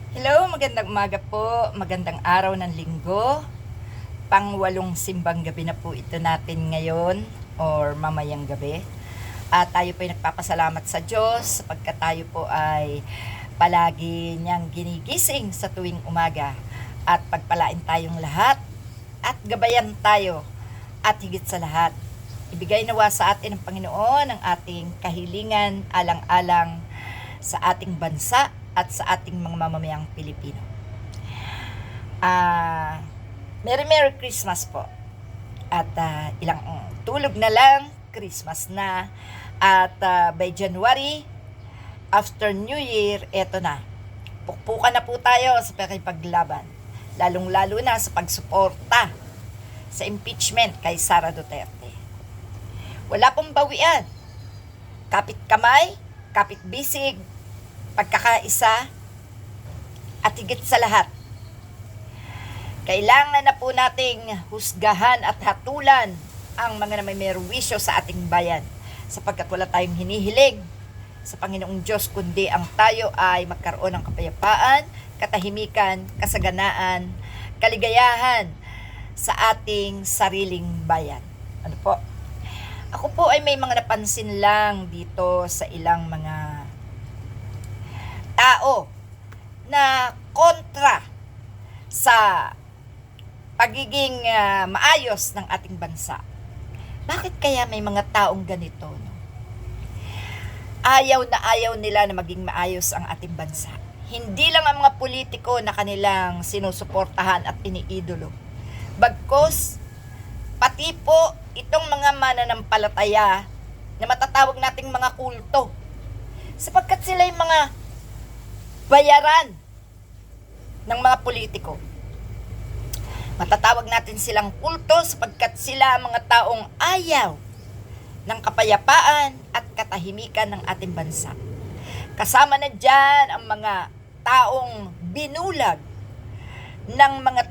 Hello, magandang umaga po. Magandang araw ng linggo. Pang-walong simbang gabi na po ito natin ngayon or mamayang gabi. At tayo po ay nagpapasalamat sa Diyos sapagkat tayo po ay palagi niyang ginigising sa tuwing umaga. At pagpalain tayong lahat at gabayan tayo at higit sa lahat. Ibigay nawa sa atin ng Panginoon ang ating kahilingan alang-alang sa ating bansa at sa ating mga mamamayang Pilipino. Merry Christmas po. At ilang tulog na lang, Christmas na. At by January, after New Year, eto na. Pukpukan na po tayo sa pakipaglaban. Lalong-lalo na sa pagsuporta sa impeachment kay Sara Duterte. Wala pong bawian. Kapit kamay, kapit bisig, pagkakaisa, at higit sa lahat, kailangan na po nating husgahan at hatulan ang mga may merwisyo sa ating bayan sapagkat wala tayong hinihiling sa Panginoong Diyos kundi ang tayo ay magkaroon ng kapayapaan, katahimikan, kasaganaan, kaligayahan sa ating sariling bayan. Ano po? Ako po ay may mga napansin lang dito sa ilang mga tao na kontra sa pagiging maayos ng ating bansa. Bakit kaya may mga taong ganito? No? Ayaw na ayaw nila na maging maayos ang ating bansa. Hindi lang ang mga politiko na kanilang sinusuportahan at iniidolo. Bagkus, pati po itong mga mananampalataya na matatawag nating mga kulto. Sapagkat sila yung mga bayaran ng mga politiko. Matatawag natin silang kulto sapagkat sila ang mga taong ayaw ng kapayapaan at katahimikan ng ating bansa. Kasama na dyan ang mga taong binulag ng mga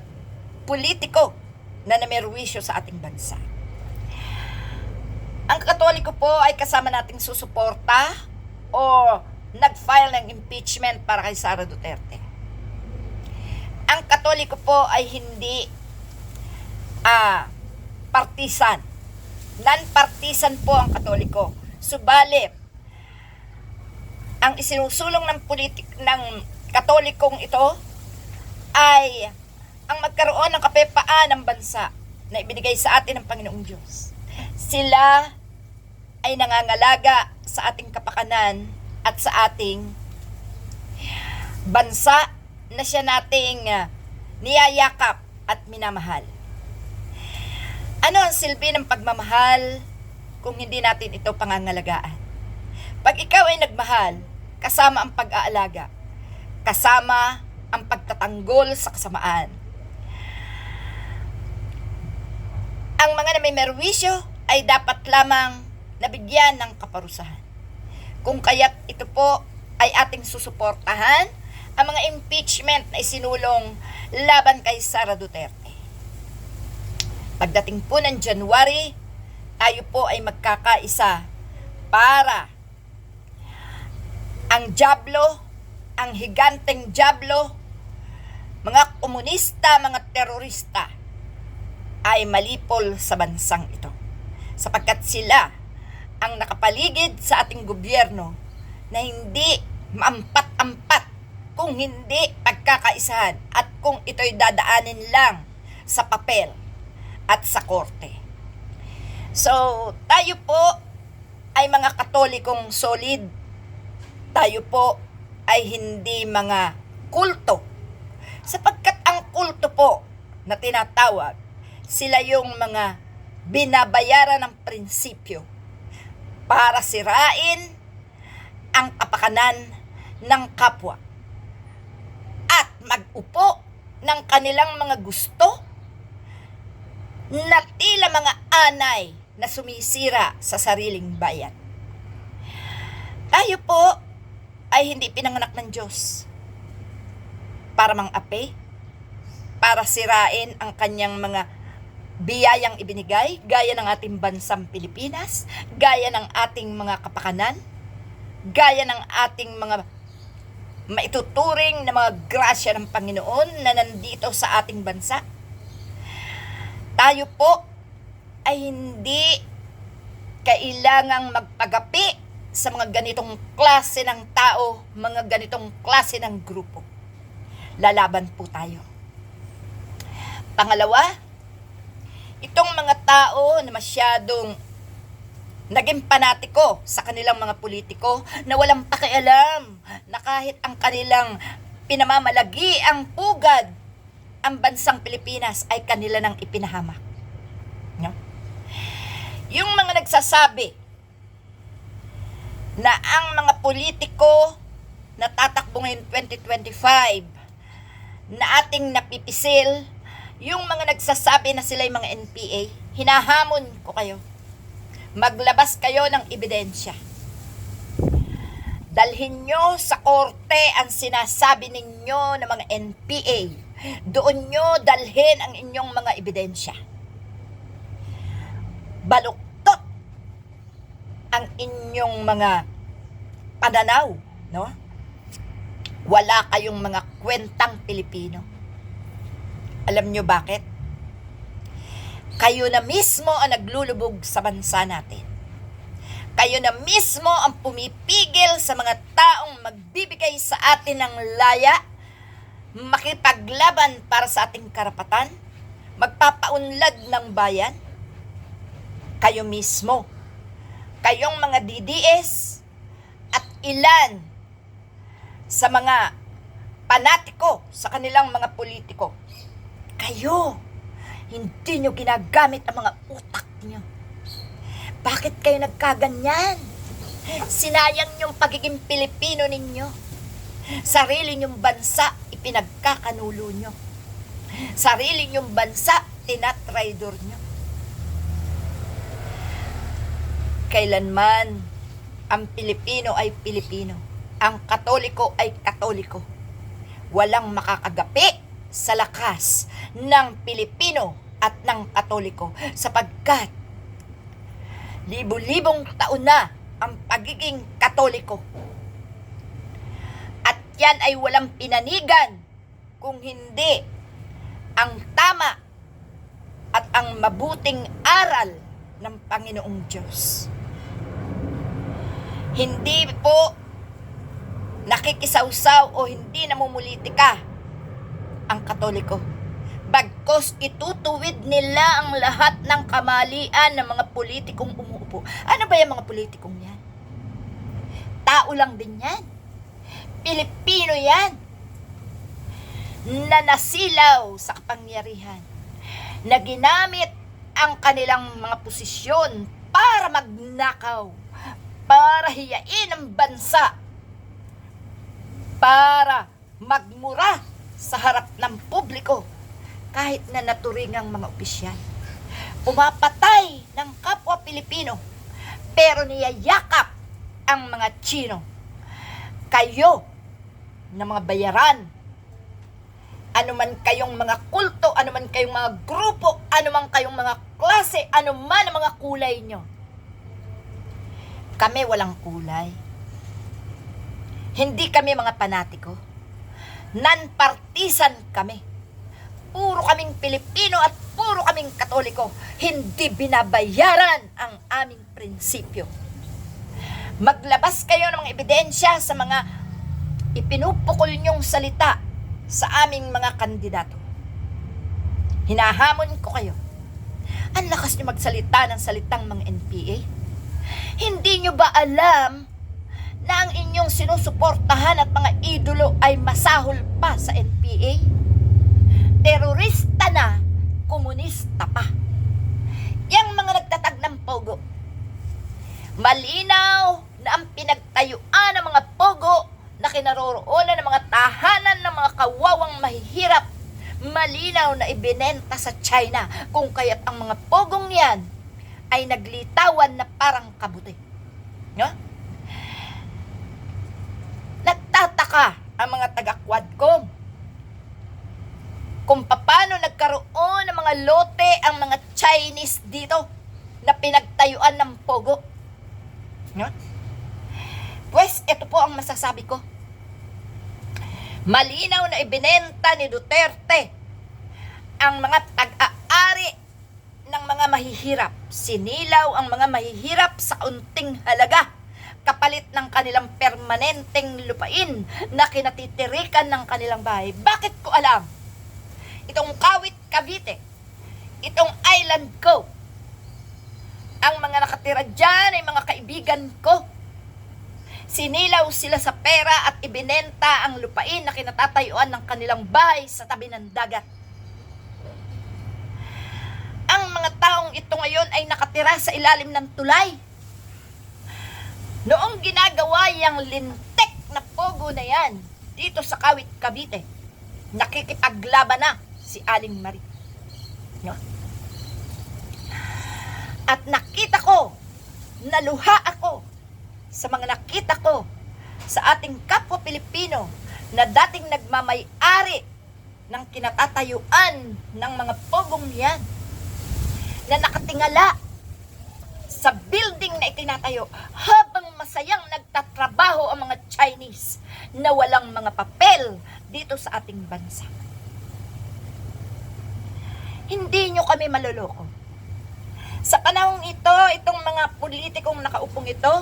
politiko na namerwisyo sa ating bansa. Ang Katoliko po ay kasama nating susuporta o nag-file ng impeachment para kay Sara Duterte. Ang Katoliko po ay hindi partisan. Non-partisan po ang Katoliko. Subalit, ang isinusulong ng ng Katolikong ito ay ang magkaroon ng kapayapaan ng bansa na ibinigay sa atin ng Panginoong Diyos. Sila ay nangangalaga sa ating kapakanan at sa ating bansa na siya nating niyayakap at minamahal. Ano ang silbi ng pagmamahal kung hindi natin ito pangangalagaan? Pag ikaw ay nagmahal, kasama ang pag-aalaga, kasama ang pagtatanggol sa kasamaan. Ang mga na may merwisyo ay dapat lamang nabigyan ng kaparusahan. Kung kaya't ito po ay ating susuportahan ang mga impeachment na isinulong laban kay Sara Duterte. Pagdating po ng January, tayo po ay magkakaisa para ang Diablo, ang higanteng Diablo, mga komunista, mga terorista ay malipol sa bansang ito. Sapagkat sila ang nakapaligid sa ating gobyerno na hindi maampat-ampat kung hindi pagkakaisahan at kung ito'y dadaanin lang sa papel at sa korte. So, tayo po ay mga Katolikong solid. Tayo po ay hindi mga kulto. Sapagkat ang kulto po na tinatawag, sila yung mga binabayaran ng prinsipyo para sirain ang kapakanan ng kapwa at mag-upo ng kanilang mga gusto na tila mga anay na sumisira sa sariling bayan. Tayo po ay hindi pinanganak ng Diyos para mang-api, para sirain ang kanyang mga biyayang ibinigay, gaya ng ating bansang Pilipinas, gaya ng ating mga kapakanan, gaya ng ating mga maituturing na mga grasya ng Panginoon na nandito sa ating bansa. Tayo po ay hindi kailangang magpagapi sa mga ganitong klase ng tao, mga ganitong klase ng grupo. Lalaban po tayo. Pangalawa, itong mga tao na masyadong naging panatiko sa kanilang mga politiko na walang pakialam na kahit ang kanilang pinamamalagi ang pugad ang bansang Pilipinas ay kanila nang ipinahamak. No? Yung mga nagsasabi na ang mga politiko na tatakbo ngayon 2025 na ating napipisil, yung mga nagsasabi na sila yung mga NPA, hinahamon ko kayo. Maglabas kayo ng ebidensya. Dalhin nyo sa korte ang sinasabi ninyo ng mga NPA. Doon nyo dalhin ang inyong mga ebidensya. Baluktot ang inyong mga pananaw, no? Wala kayong mga kwentang Pilipino. Alam nyo bakit? Kayo na mismo ang naglulubog sa bansa natin. Kayo na mismo ang pumipigil sa mga taong magbibigay sa atin ng laya, makipaglaban para sa ating karapatan, magpapaunlad ng bayan. Kayo mismo, kayong mga DDS at ilan sa mga panatiko sa kanilang mga politiko. Kayo, hindi nyo ginagamit ang mga utak nyo. Bakit kayo nagkaganyan? Sinayang yung pagiging Pilipino ninyo. Sarili nyong bansa, ipinagkakanulo nyo. Sarili nyong bansa, tinatraidor nyo. Kailanman, ang Pilipino ay Pilipino. Ang Katoliko ay Katoliko. Walang makakagapi sa lakas ng Pilipino at ng Katoliko sapagkat libu-libong taon na ang pagiging Katoliko. At yan ay walang pinanigan kung hindi ang tama at ang mabuting aral ng Panginoong Diyos. Hindi po nakikisawsaw o hindi namumulitika ang Katoliko. Bagkos itutuwid nila ang lahat ng kamalian ng mga politikong umuupo. Ano ba yung mga politikong yan? Tao lang din yan. Pilipino yan. Na nasilaw sa kapangyarihan. Na ginamit ang kanilang mga posisyon para magnakaw. Para hiyain ang bansa. Para magmura sa harap ng publiko kahit na naturingang mga opisyal. Pumapatay ng kapwa Pilipino pero niyayakap ang mga Tsino. Kayo na mga bayaran, anuman kayong mga kulto, anuman kayong mga grupo, anuman kayong mga klase, anuman ang mga kulay nyo. Kami walang kulay. Hindi kami mga panatiko. Non-partisan kami. Puro kaming Pilipino at puro kaming Katoliko. Hindi binabayaran ang aming prinsipyo. Maglabas kayo ng mga ebidensya sa mga ipinupukol nyong salita sa aming mga kandidato. Hinahamon ko kayo. Ang lakas nyo magsalita ng salitang mga NPA. Hindi nyo ba alam na ang inyong sinusuportahan at mga idolo ay masahol pa sa NPA? Terorista na, komunista pa. Yang mga nagtatag ng pogo. Malinaw na ang pinagtayuan ng mga pogo na kinaroroonan ng mga tahanan ng mga kawawang mahihirap, malinaw na ibinenta sa China, kung kaya't ang mga pogong yan ay naglitawan na parang kabuti. No? Nagtataka ang mga taga-Quadcom kung paano nagkaroon ng mga lote ang mga Chinese dito na pinagtayuan ng pogo. No? Pues, ito po ang masasabi ko. Malinaw na ibinenta ni Duterte ang mga pag-aari ng mga mahihirap. Sinilaw ang mga mahihirap sa unting halaga kapalit ng kanilang permanenteng lupain na kinatitirikan ng kanilang bahay. Bakit ko alam? Itong Kawit, Cavite, itong island ko, ang mga nakatira dyan ay mga kaibigan ko. Sinilaw sila sa pera at ibinenta ang lupain na kinatatayuan ng kanilang bahay sa tabi ng dagat. Ang mga taong ito ngayon ay nakatira sa ilalim ng tulay. Noong ginagawa yung lintek na pogo na yan dito sa Kawit, Cavite, nakikipaglaban na si Aling Marie. No? At nakita ko, naluha ako sa mga nakita ko sa ating kapwa Pilipino na dating nagmamay-ari ng kinatatayuan ng mga pogong yan, na nakatingala sa building na itinatayo habang masayang nagtatrabaho ang mga Chinese na walang mga papel dito sa ating bansa. Hindi nyo kami maloloko. Sa panahong ito, itong mga politikong nakaupong ito,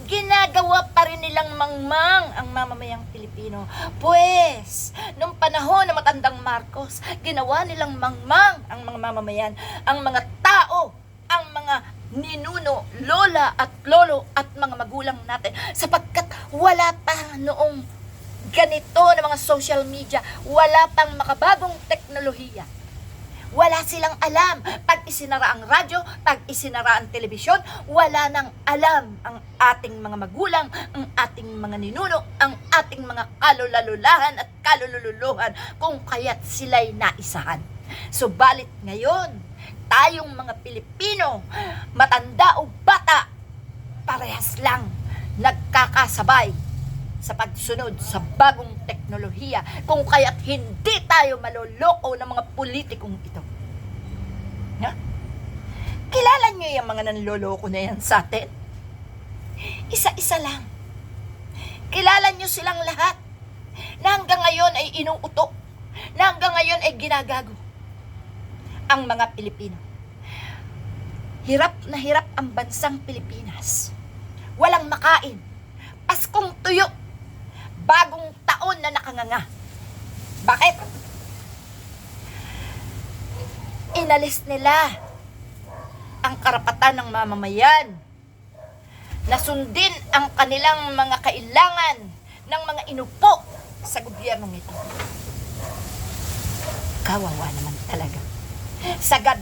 ginagawa pa rin nilang mangmang ang mamamayang Pilipino. Pues, nung panahon na matandang Marcos, ginawa nilang mangmang ang mga mamamayan, ang mga tao, ang mga ninuno, lola at lolo at mga magulang natin, sapagkat wala pa noong ganito na mga social media, wala pang makabagong teknolohiya. Wala silang alam. Pag isinara ang radyo, pag isinara ang telebisyon, wala nang alam ang ating mga magulang, ang ating mga ninuno, ang ating mga kalulalulahan at kalululuhan kung kaya't sila'y naisahan. Subalit ngayon, tayong mga Pilipino, matanda o bata, parehas lang nagkakasabay sa pagsunod sa bagong teknolohiya, kung kaya't hindi tayo maloloko ng mga politikong ito. Ha? Kilala nyo yung mga nanloloko na yan sa atin? Isa-isa lang. Kilala nyo silang lahat na hanggang ngayon ay inuuto, na hanggang ngayon ay ginagago ang mga Pilipino. Hirap na hirap ang bansang Pilipinas. Walang makain. Paskong tuyo. Bagong taon na nakanganga. Bakit? Inalis nila ang karapatan ng mamamayan na sundin ang kanilang mga kailangan ng mga inupo sa gobyernong ito. Kawawa naman talaga. Sagad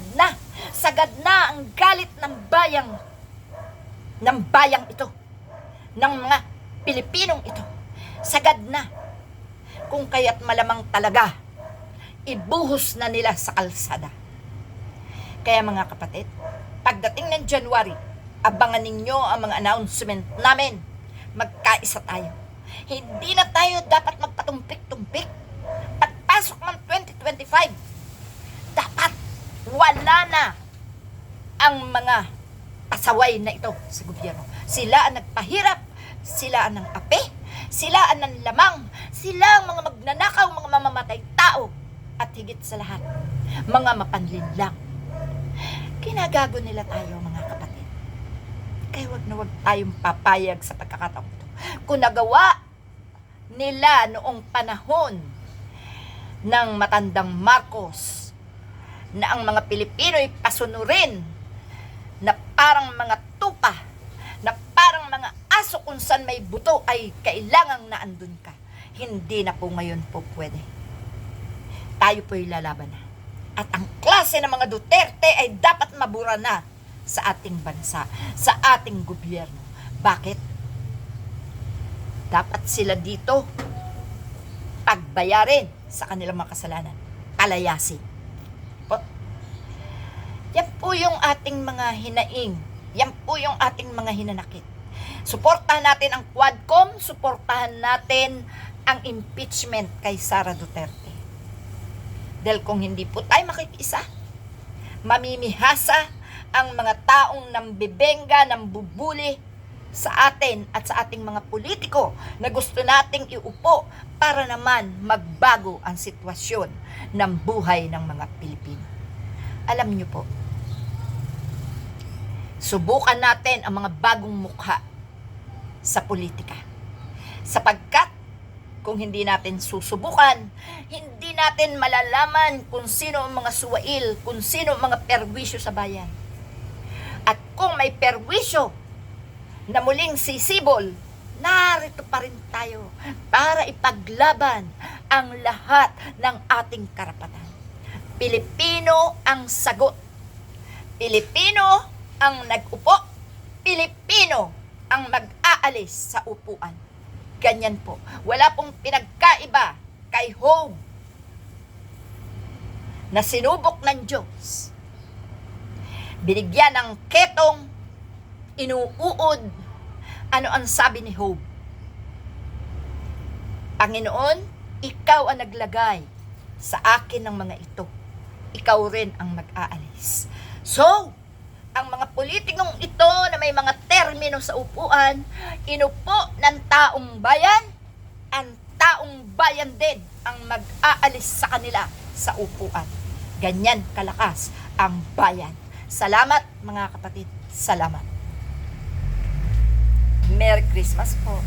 na ang galit ng bayang ito, ng mga Pilipinong ito. Sagad na. Kung kaya't malamang talaga, ibuhos na nila sa kalsada. Kaya mga kapatid, pagdating ng January, abangan ninyo ang mga announcement namin. Magkaisa tayo. Hindi na tayo dapat magpatumpik-tumpik. Pagpasok ng 2025, dapat wala na ang mga pasaway na ito sa gobyerno. Sila ang nagpahirap, sila ang ape, sila ang lamang, sila ang mga magnanakaw, mga mamamatay tao, at higit sa lahat, mga mapanlinlang. Kinagago nila tayo, mga kapatid. Kaya wag na wag tayong papayag sa pagkakataong ito. Kung nagawa nila noong panahon ng matandang Marcos, na ang mga Pilipino ay pasunurin na parang mga tupa, na parang mga aso kung saan may buto ay kailangang naandun ka. Hindi na po ngayon po pwede. Tayo po'y lalaban na. At ang klase ng mga Duterte ay dapat mabura na sa ating bansa, sa ating gobyerno. Bakit? Dapat sila dito pagbayarin sa kanilang mga kasalanan. Palayasin. Yan po yung ating mga hinaing. Yan po yung ating mga hinanakit. Suportahan natin ang Quadcom, suportahan natin ang impeachment kay Sara Duterte. Dahil kung hindi po tayo makikiisa, mamimihasa ang mga taong nambibenga, nambubuli sa atin at sa ating mga politiko na gusto nating iupo para naman magbago ang sitwasyon ng buhay ng mga Pilipino. Alam niyo po, subukan natin ang mga bagong mukha sa politika. Sapagkat kung hindi natin susubukan, hindi natin malalaman kung sino ang mga suwail, kung sino ang mga perwisyo sa bayan. At kung may perwisyo na muling sisibol, narito pa rin tayo para ipaglaban ang lahat ng ating karapatan. Pilipino ang sagot. Pilipino ang nag-upo. Pilipino ang mag-aalis sa upuan. Ganyan po. Wala pong pinagkaiba kay Hope na sinubok ng Diyos. Binigyan ng ketong, inuuod. Ano ang sabi ni Hope? Panginoon, ikaw ang naglagay sa akin ng mga ito. Ikaw rin ang mag-aalis. So, ang mga politikong ito na may mga termino sa upuan, inupo ng taong bayan, ang taong bayan din ang mag-aalis sa kanila sa upuan. Ganyan kalakas ang bayan. Salamat mga kapatid. Salamat. Merry Christmas po.